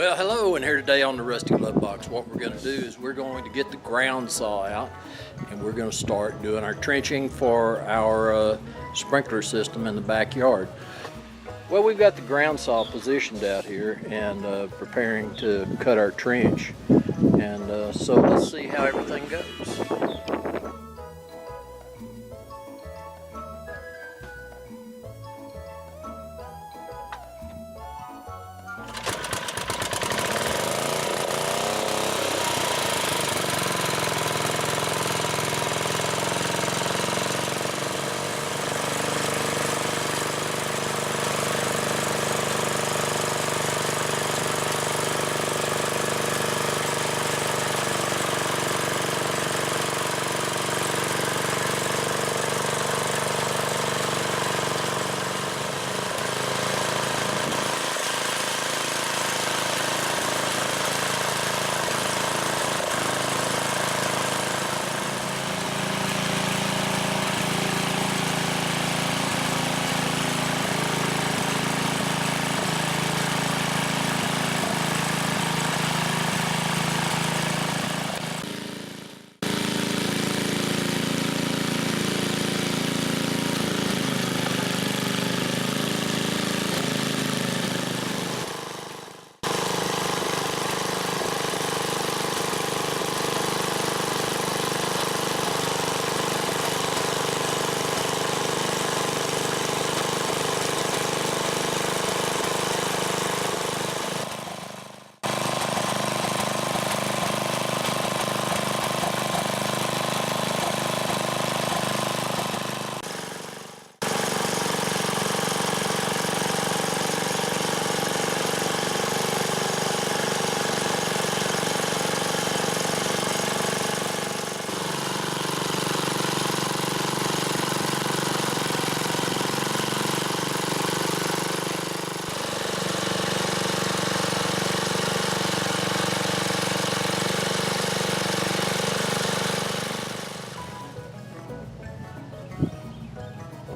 Well, hello, and here today on the Rusty Glovebox, what we're going to do is we're going to get the ground saw out and we're going to start doing our trenching for our sprinkler system in the backyard. Well, we've got the ground saw positioned out here and preparing to cut our trench, and so let's see how everything goes.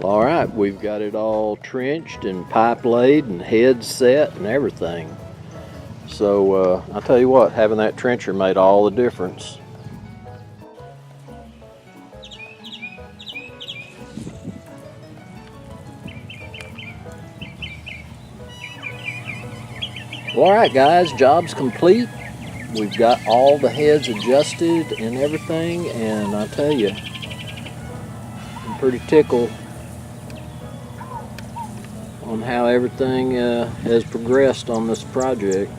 All right, we've got it all trenched and pipe laid and heads set and everything. So I'll tell you what, having that trencher made all the difference. Well, all right guys, job's complete. We've got all the heads adjusted and everything, and I'll tell you, I'm pretty tickled on how everything has progressed on this project.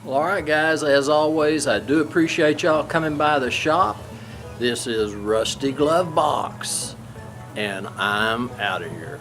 Well, alright guys, as always, I do appreciate y'all coming by the shop. This is Rusty Glovebox, and I'm out of here.